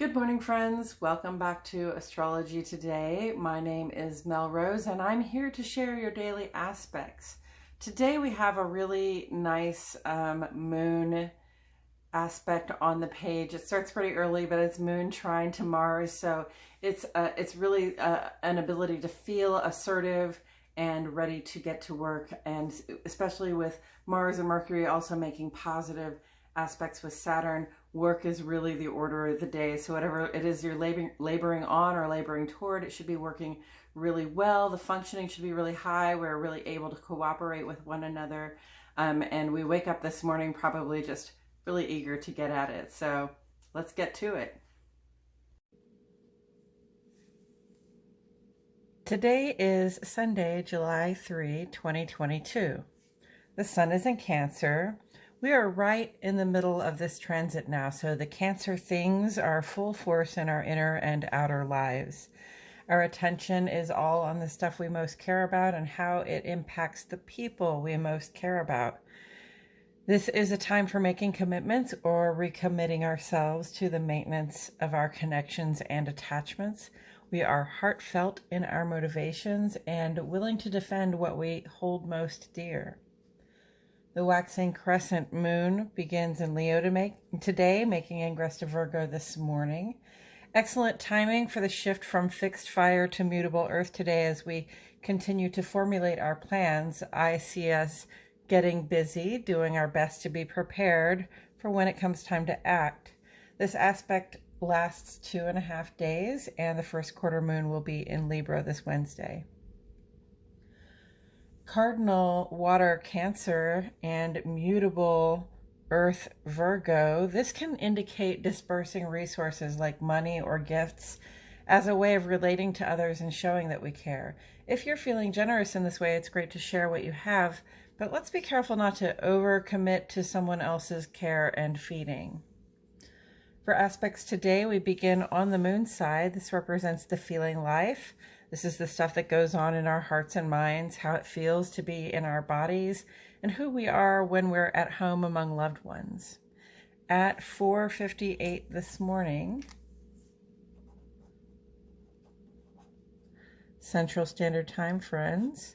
Good morning, friends. Welcome back to Astrology Today. My name is Mel Rose, and I'm here to share your daily aspects. Today we have a really nice moon aspect on the page. It starts pretty early, but it's moon trine to Mars, so it's really an ability to feel assertive and ready to get to work, and especially with Mars and Mercury also making positive aspects with Saturn. Work is really the order of the day. So whatever it is you're laboring on or laboring toward, it should be working really well. The functioning should be really high. We're really able to cooperate with one another. And we wake up this morning probably just really eager to get at it. So let's get to it. Today is Sunday, July 3, 2022. The sun is in Cancer. We are right in the middle of this transit now, so the Cancer things are full force in our inner and outer lives. Our attention is all on the stuff we most care about and how it impacts the people we most care about. This is a time for making commitments or recommitting ourselves to the maintenance of our connections and attachments. We are heartfelt in our motivations and willing to defend what we hold most dear. The waxing crescent moon begins in Leo today, making ingress to Virgo this morning. Excellent timing for the shift from fixed fire to mutable earth today as we continue to formulate our plans. I see us getting busy, doing our best to be prepared for when it comes time to act. This aspect lasts 2.5 days, and the first quarter moon will be in Libra this Wednesday. Cardinal water Cancer and mutable earth Virgo. This can indicate dispersing resources like money or gifts as a way of relating to others and showing that we care. If you're feeling generous in this way, it's great to share what you have, but let's be careful not to overcommit to someone else's care and feeding. For aspects today, we begin on the moon side. This represents the feeling life. This is the stuff that goes on in our hearts and minds, how it feels to be in our bodies, and who we are when we're at home among loved ones. At 4:58 this morning, Central Standard Time, friends,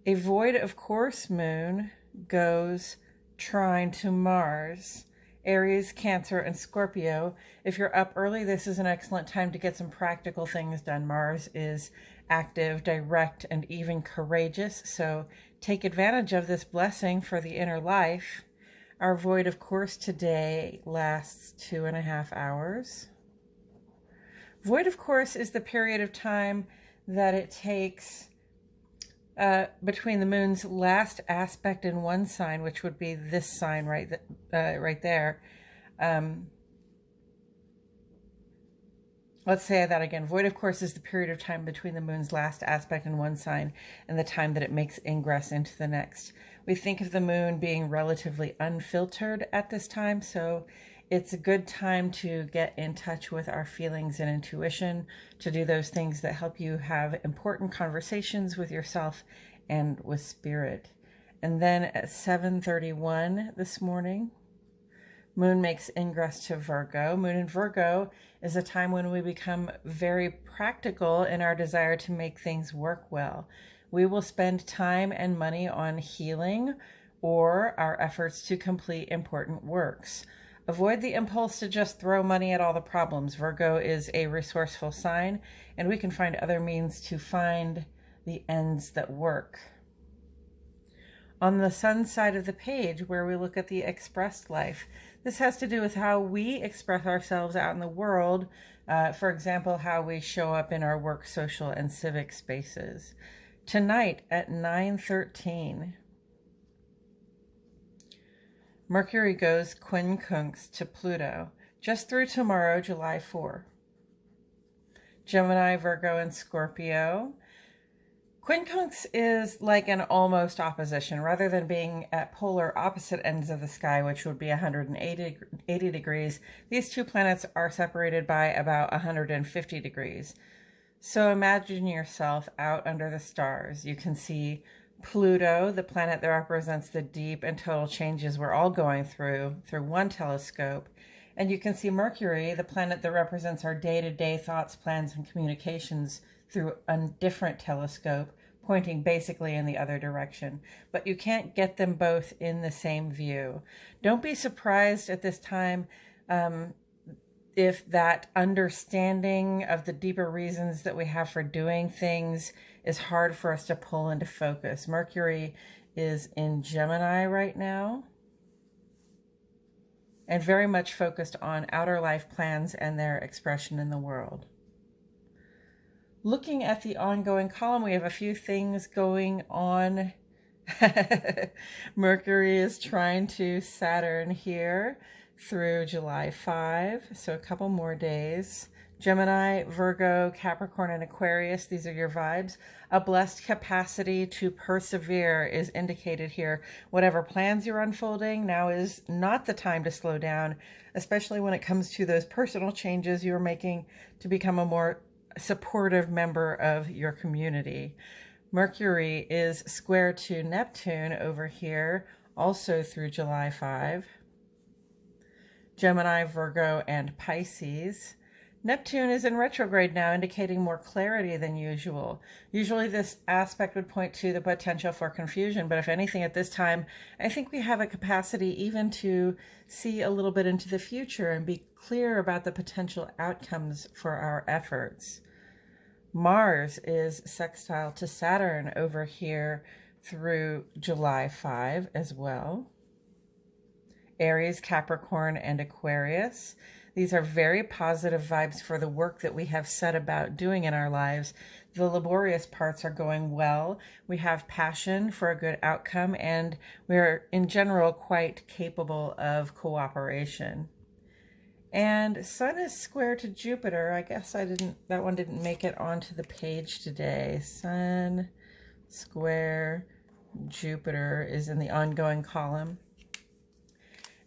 a void of course moon goes trine to Mars, Aries, Cancer, and Scorpio. If you're up early, this is an excellent time to get some practical things done. Mars is active, direct, and even courageous, so take advantage of this blessing for the inner life. Our void of course today lasts 2.5 hours. Void of course is the period of time that it takes between the moon's last aspect in one sign, which would be this sign right there. Let's say that again. Void, of course, is the period of time between the moon's last aspect in one sign and the time that it makes ingress into the next. We think of the moon being relatively unfiltered at this time, so it's a good time to get in touch with our feelings and intuition, to do those things that help you have important conversations with yourself and with spirit. And then at 7:31 this morning, moon makes ingress to Virgo. Moon in Virgo is a time when we become very practical in our desire to make things work well. We will spend time and money on healing or our efforts to complete important works. Avoid the impulse to just throw money at all the problems. Virgo is a resourceful sign, and we can find other means to find the ends that work. On the sun side of the page, where we look at the expressed life, this has to do with how we express ourselves out in the world. For example, how we show up in our work, social, and civic spaces. Tonight at 9:13, Mercury goes quincunx to Pluto, just through tomorrow, July 4. Gemini, Virgo, and Scorpio. Quincunx is like an almost opposition. Rather than being at polar opposite ends of the sky, which would be 180 degrees, these two planets are separated by about 150 degrees. So imagine yourself out under the stars. You can see Pluto, the planet that represents the deep and total changes we're all going through one telescope, And you can see Mercury, the planet that represents our day-to-day thoughts, plans, and communications, through a different telescope, pointing basically in the other direction. But you can't get them both in the same view. Don't be surprised at this time if that understanding of the deeper reasons that we have for doing things is hard for us to pull into focus. Mercury is in Gemini right now, and very much focused on outer life plans and their expression in the world. Looking at the ongoing column, we have a few things going on. Mercury is trying to Saturn here through July 5, so a couple more days. Gemini, Virgo, Capricorn, and Aquarius, these are your vibes. A blessed capacity to persevere is indicated here. Whatever plans you're unfolding, now is not the time to slow down, especially when it comes to those personal changes you're making to become a more supportive member of your community. Mercury is square to Neptune over here, also through July 5. Gemini, Virgo, and Pisces. Neptune is in retrograde now, indicating more clarity than usual. Usually this aspect would point to the potential for confusion, but if anything at this time, I think we have a capacity even to see a little bit into the future and be clear about the potential outcomes for our efforts. Mars is sextile to Saturn over here through July 5 as well. Aries, Capricorn, and Aquarius. These are very positive vibes for the work that we have set about doing in our lives. The laborious parts are going well. We have passion for a good outcome, and we're in general quite capable of cooperation. And Sun is square to Jupiter. I guess that one didn't make it onto the page today. Sun square Jupiter is in the ongoing column.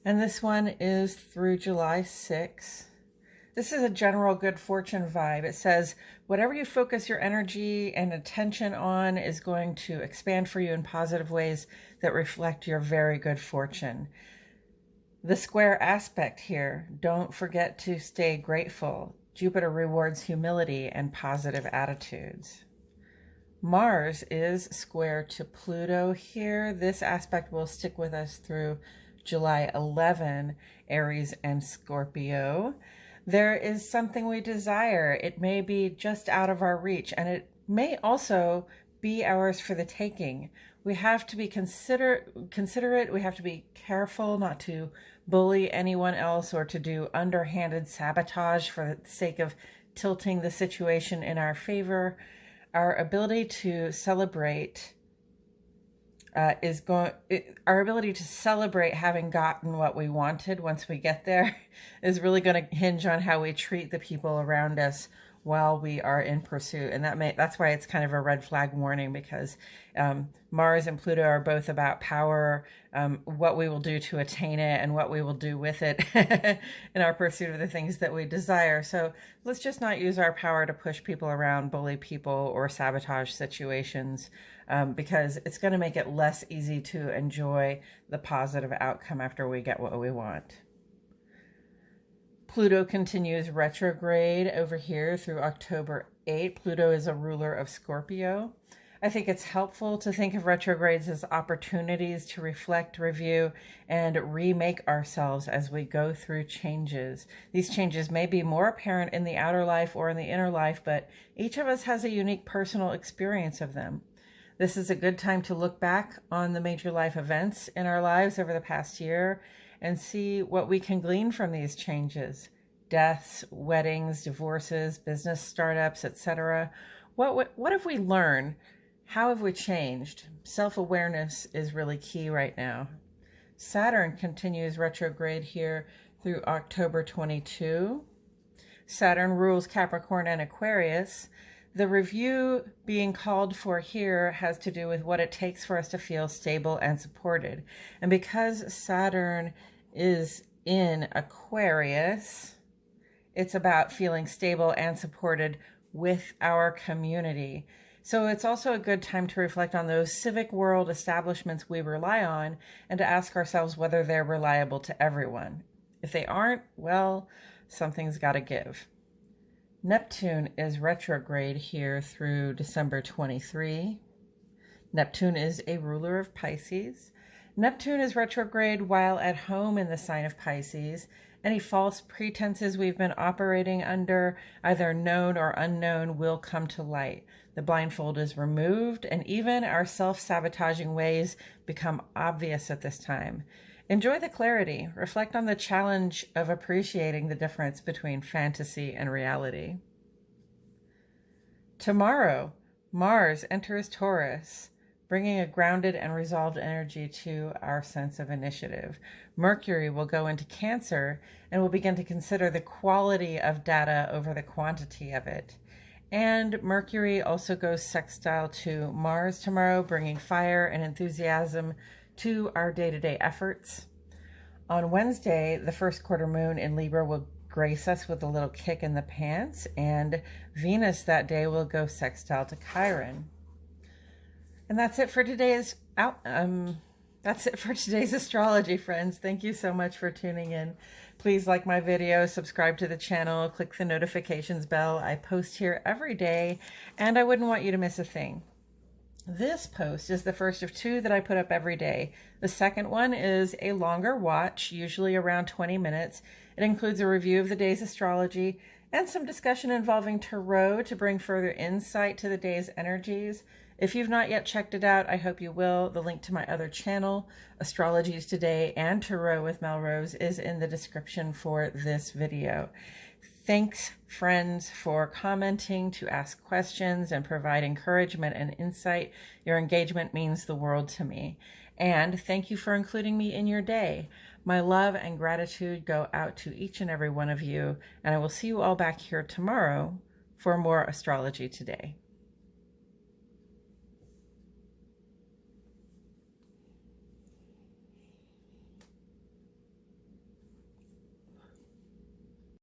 And this one is through July 6. This is a general good fortune vibe. It says, whatever you focus your energy and attention on is going to expand for you in positive ways that reflect your very good fortune. The square aspect here, don't forget to stay grateful. Jupiter rewards humility and positive attitudes. Mars is square to Pluto here. This aspect will stick with us through July 11, Aries and Scorpio. There is something we desire. It may be just out of our reach, and it may also be ours for the taking. We have to be considerate. We have to be careful not to bully anyone else or to do underhanded sabotage for the sake of tilting the situation in our favor. Our ability to celebrate our ability to celebrate having gotten what we wanted once we get there is really going to hinge on how we treat the people around us while we are in pursuit. And that's why it's kind of a red flag warning, because Mars and Pluto are both about power, what we will do to attain it and what we will do with it in our pursuit of the things that we desire. So let's just not use our power to push people around, bully people, or sabotage situations, because it's going to make it less easy to enjoy the positive outcome after we get what we want. Pluto continues retrograde over here through October 8. Pluto is a ruler of Scorpio. I think it's helpful to think of retrogrades as opportunities to reflect, review, and remake ourselves as we go through changes. These changes may be more apparent in the outer life or in the inner life, but each of us has a unique personal experience of them. This is a good time to look back on the major life events in our lives over the past year and see what we can glean from these changes. Deaths, weddings, divorces, business startups, etc. What have we learned? How have we changed? Self-awareness is really key right now. Saturn continues retrograde here through October 22. Saturn rules Capricorn and Aquarius. The review being called for here has to do with what it takes for us to feel stable and supported. And because Saturn is in Aquarius, it's about feeling stable and supported with our community. So it's also a good time to reflect on those civic world establishments we rely on and to ask ourselves whether they're reliable to everyone. If they aren't, well, something's got to give. Neptune is retrograde here through December 23. Neptune is a ruler of Pisces. Neptune is retrograde while at home in the sign of Pisces. Any false pretenses we've been operating under, either known or unknown, will come to light. The blindfold is removed, and even our self-sabotaging ways become obvious at this time. Enjoy the clarity. Reflect on the challenge of appreciating the difference between fantasy and reality. Tomorrow, Mars enters Taurus, bringing a grounded and resolved energy to our sense of initiative. Mercury will go into Cancer and will begin to consider the quality of data over the quantity of it. And Mercury also goes sextile to Mars tomorrow, bringing fire and enthusiasm to our day-to-day efforts. On Wednesday, the first quarter moon in Libra will grace us with a little kick in the pants, and Venus that day will go sextile to Chiron. And that's it for today's astrology, friends. Thank you so much for tuning in. Please like my video, subscribe to the channel, click the notifications bell. I post here every day, and I wouldn't want you to miss a thing. This post is the first of two that I put up every day. The second one is a longer watch, usually around 20 minutes. It includes a review of the day's astrology and some discussion involving tarot to bring further insight to the day's energies. If you've not yet checked it out, I hope you will. The link to my other channel, Astrologies Today and Tarot with Mel Rose, is in the description for this video. Thanks, friends, for commenting, to ask questions, and provide encouragement and insight. Your engagement means the world to me. And thank you for including me in your day. My love and gratitude go out to each and every one of you, and I will see you all back here tomorrow for more Astrology Today.